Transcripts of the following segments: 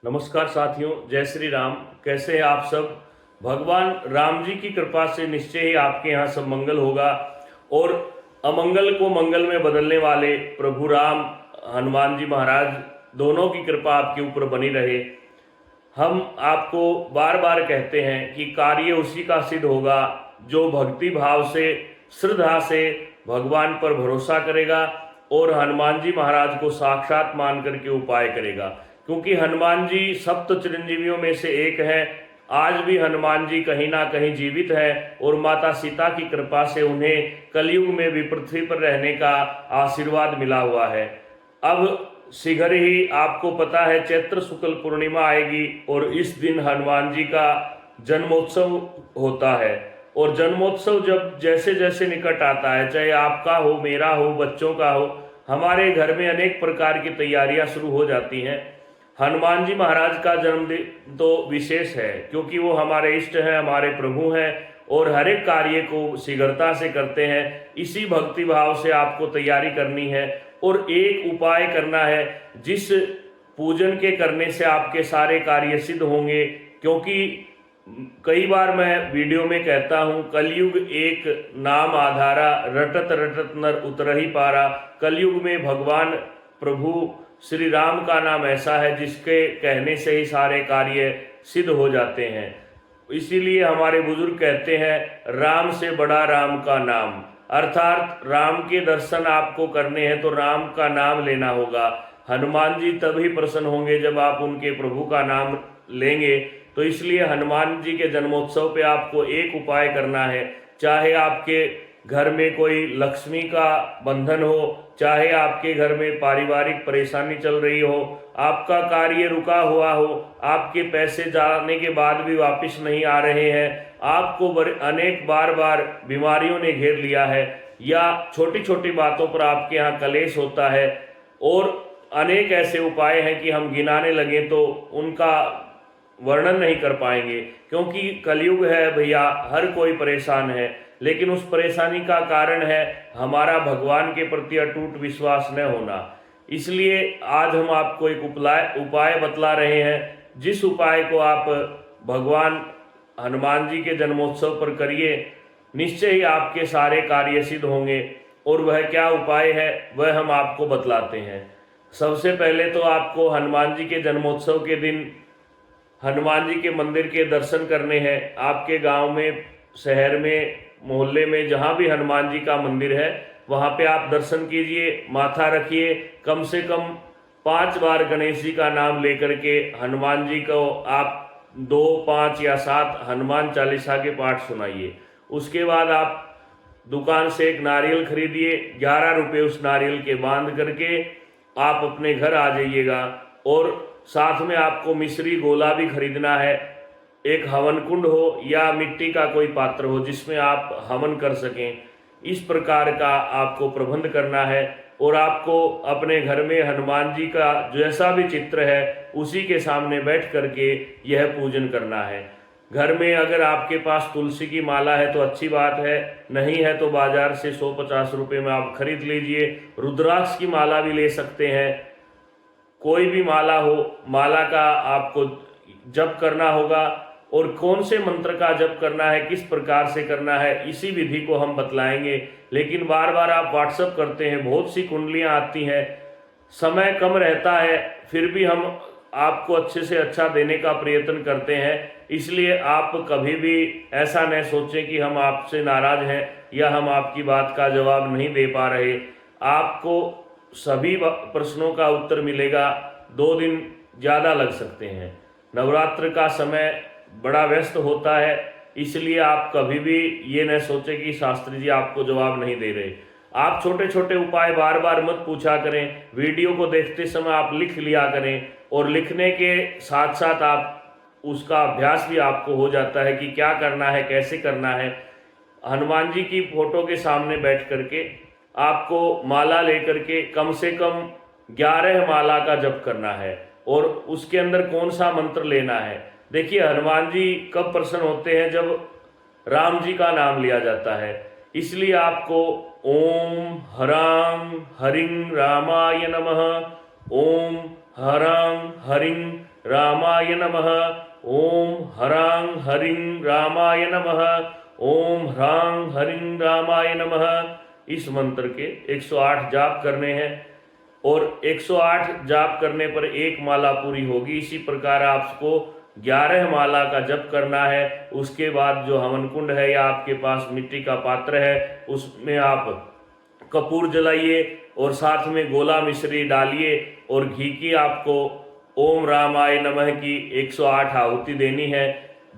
नमस्कार साथियों, जय श्री राम। कैसे हैं आप सब। भगवान राम जी की कृपा से निश्चय ही आपके यहाँ सब मंगल होगा और अमंगल को मंगल में बदलने वाले प्रभु राम हनुमान जी महाराज दोनों की कृपा आपके ऊपर बनी रहे। हम आपको बार बार कहते हैं कि कार्य उसी का सिद्ध होगा जो भक्ति भाव से, श्रद्धा से भगवान पर भरोसा करेगा और हनुमान जी महाराज को साक्षात मान करके उपाय करेगा। क्योंकि हनुमान जी सप्त चिरंजीवियों में से एक है। आज भी हनुमान जी कहीं ना कहीं जीवित है और माता सीता की कृपा से उन्हें कलयुग में भी पृथ्वी पर रहने का आशीर्वाद मिला हुआ है। अब शीघ्र ही आपको पता है चैत्र शुक्ल पूर्णिमा आएगी और इस दिन हनुमान जी का जन्मोत्सव होता है। और जन्मोत्सव जब जैसे जैसे निकट आता है, चाहे आपका हो, मेरा हो, बच्चों का हो, हमारे घर में अनेक प्रकार की तैयारियां शुरू हो जाती हैं। हनुमान जी महाराज का जन्मदिन तो विशेष है क्योंकि वो हमारे इष्ट हैं, हमारे प्रभु हैं और हर एक कार्य को शीघ्रता से करते हैं। इसी भक्ति भाव से आपको तैयारी करनी है और एक उपाय करना है जिस पूजन के करने से आपके सारे कार्य सिद्ध होंगे। क्योंकि कई बार मैं वीडियो में कहता हूँ, कलयुग एक नाम आधारा, रटत रटत नर उतरहि पारा। कलयुग में भगवान प्रभु श्री राम का नाम ऐसा है जिसके कहने से ही सारे कार्य सिद्ध हो जाते हैं। इसीलिए हमारे बुजुर्ग कहते हैं, राम से बड़ा राम का नाम। अर्थात राम के दर्शन आपको करने हैं तो राम का नाम लेना होगा। हनुमान जी तभी प्रसन्न होंगे जब आप उनके प्रभु का नाम लेंगे। तो इसलिए हनुमान जी के जन्मोत्सव पे आपको एक उपाय करना है। चाहे आपके घर में कोई लक्ष्मी का बंधन हो, चाहे आपके घर में पारिवारिक परेशानी चल रही हो, आपका कार्य रुका हुआ हो, आपके पैसे जाने के बाद भी वापस नहीं आ रहे हैं, आपको अनेक बार बीमारियों ने घेर लिया है, या छोटी छोटी बातों पर आपके यहाँ कलेश होता है, और अनेक ऐसे उपाय हैं कि हम गिनाने लगे तो उनका वर्णन नहीं कर पाएंगे। क्योंकि कलयुग है भैया, हर कोई परेशान है, लेकिन उस परेशानी का कारण है हमारा भगवान के प्रति अटूट विश्वास न होना। इसलिए आज हम आपको एक उपाय बतला रहे हैं, जिस उपाय को आप भगवान हनुमान जी के जन्मोत्सव पर करिए, निश्चय ही आपके सारे कार्य सिद्ध होंगे। और वह क्या उपाय है वह हम आपको बतलाते हैं। सबसे पहले तो आपको हनुमान जी के जन्मोत्सव के दिन हनुमान जी के मंदिर के दर्शन करने हैं। आपके गांव में, शहर में, मोहल्ले में जहां भी हनुमान जी का मंदिर है वहां पे आप दर्शन कीजिए, माथा रखिए, कम से कम 5 बार गणेश जी का नाम लेकर के हनुमान जी को आप 2, 5 या 7 हनुमान चालीसा के पाठ सुनाइए। उसके बाद आप दुकान से एक नारियल खरीदिए, 11 रुपये उस नारियल के बांध करके आप अपने घर आ जाइएगा। और साथ में आपको मिश्री गोला भी खरीदना है। एक हवन कुंड हो या मिट्टी का कोई पात्र हो जिसमें आप हवन कर सकें, इस प्रकार का आपको प्रबंध करना है। और आपको अपने घर में हनुमान जी का जैसा भी चित्र है उसी के सामने बैठ करके यह पूजन करना है। घर में अगर आपके पास तुलसी की माला है तो अच्छी बात है, नहीं है तो बाजार से 150 रुपये में आप खरीद लीजिए। रुद्राक्ष की माला भी ले सकते हैं। कोई भी माला हो, माला का आपको जप करना होगा और कौन से मंत्र का जप करना है, किस प्रकार से करना है, इसी विधि को हम बतलाएंगे। लेकिन बार बार आप व्हाट्सअप करते हैं, बहुत सी कुंडलियां आती हैं, समय कम रहता है, फिर भी हम आपको अच्छे से अच्छा देने का प्रयत्न करते हैं। इसलिए आप कभी भी ऐसा न सोचें कि हम आपसे नाराज हैं या हम आपकी बात का जवाब नहीं दे पा रहे। आपको सभी प्रश्नों का उत्तर मिलेगा। 2 दिन ज़्यादा लग सकते हैं। नवरात्र का समय बड़ा व्यस्त होता है, इसलिए आप कभी भी ये न सोचें कि शास्त्री जी आपको जवाब नहीं दे रहे। आप छोटे छोटे उपाय बार बार मत पूछा करें, वीडियो को देखते समय आप लिख लिया करें, और लिखने के साथ साथ आप उसका अभ्यास भी आपको हो जाता है कि क्या करना है, कैसे करना है। हनुमान जी की फोटो के सामने बैठ करके आपको माला लेकर के कम से कम 11 माला का जप करना है और उसके अंदर कौन सा मंत्र लेना है। देखिए, हनुमान जी कब प्रसन्न होते हैं, जब राम जी का नाम लिया जाता है। इसलिए आपको ओम हरां हरिं रामाय नमः, ओम हरां हरिं रामाय नमः। ओम ह्रां हरिं रामाय नमः। ओम ह्रां हरिं रामाय नमः। इस मंत्र के 108 जाप करने हैं और 108 जाप करने पर एक माला पूरी होगी। इसी प्रकार आपको 11 माला का जप करना है। उसके बाद जो हवन कुंड है या आपके पास मिट्टी का पात्र है उसमें आप कपूर जलाइए और साथ में गोला मिश्री डालिए और घी की आपको ओम रामाय नमः की 108 आहुति देनी है।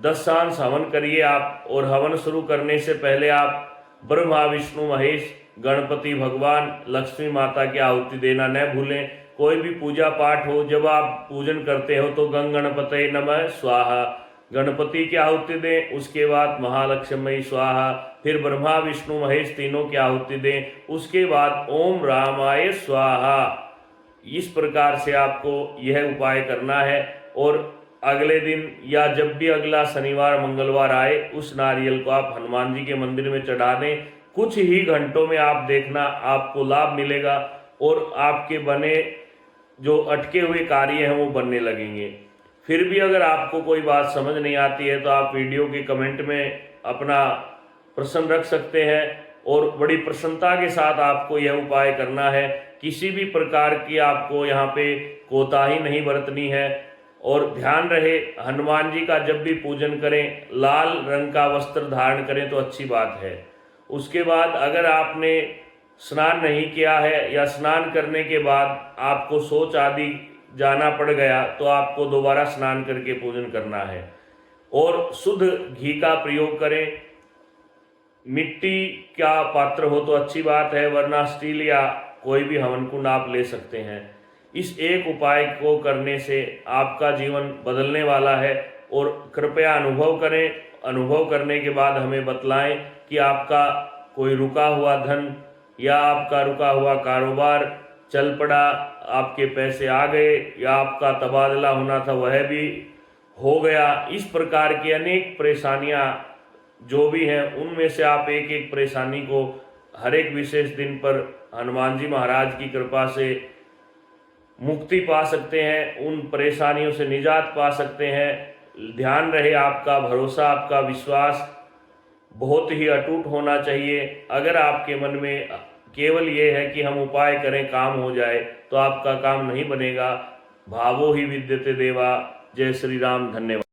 10 सांस हवन करिए आप। और हवन शुरू करने से पहले आप ब्रह्मा विष्णु महेश गणपति भगवान लक्ष्मी माता की आहुति देना न भूलें। कोई भी पूजा पाठ हो, जब आप पूजन करते हो तो गंग गणपतये नमः स्वाहा गणपति की आहुति दें। उसके बाद महालक्ष्मी स्वाहा, फिर ब्रह्मा विष्णु महेश तीनों की आहुति दें। उसके बाद ओम रामाय स्वाहा। इस प्रकार से आपको यह उपाय करना है। और अगले दिन या जब भी अगला शनिवार मंगलवार आए उस नारियल को आप हनुमान जी के मंदिर में चढ़ा दें। कुछ ही घंटों में आप देखना आपको लाभ मिलेगा और आपके बने जो अटके हुए कार्य हैं वो बनने लगेंगे। फिर भी अगर आपको कोई बात समझ नहीं आती है तो आप वीडियो के कमेंट में अपना प्रश्न रख सकते हैं और बड़ी प्रसन्नता के साथ आपको यह उपाय करना है। किसी भी प्रकार की आपको यहाँ पे कोताही नहीं बरतनी है। और ध्यान रहे, हनुमान जी का जब भी पूजन करें लाल रंग का वस्त्र धारण करें तो अच्छी बात है। उसके बाद अगर आपने स्नान नहीं किया है या स्नान करने के बाद आपको शौच आदि जाना पड़ गया तो आपको दोबारा स्नान करके पूजन करना है। और शुद्ध घी का प्रयोग करें। मिट्टी का पात्र हो तो अच्छी बात है, वरना स्टील या कोई भी हवन कुंड आप ले सकते हैं। इस एक उपाय को करने से आपका जीवन बदलने वाला है। और कृपया अनुभव करें। अनुभव करने के बाद हमें बतलाएं कि आपका कोई रुका हुआ धन या आपका रुका हुआ कारोबार चल पड़ा, आपके पैसे आ गए या आपका तबादला होना था वह भी हो गया। इस प्रकार की अनेक परेशानियां जो भी हैं उनमें से आप एक एक परेशानी को हर एक विशेष दिन पर हनुमान जी महाराज की कृपा से मुक्ति पा सकते हैं, उन परेशानियों से निजात पा सकते हैं। ध्यान रहे, आपका भरोसा आपका विश्वास बहुत ही अटूट होना चाहिए। अगर आपके मन में केवल ये है कि हम उपाय करें काम हो जाए तो आपका काम नहीं बनेगा। भावो ही विद्यते देवा। जय श्री राम। धन्यवाद।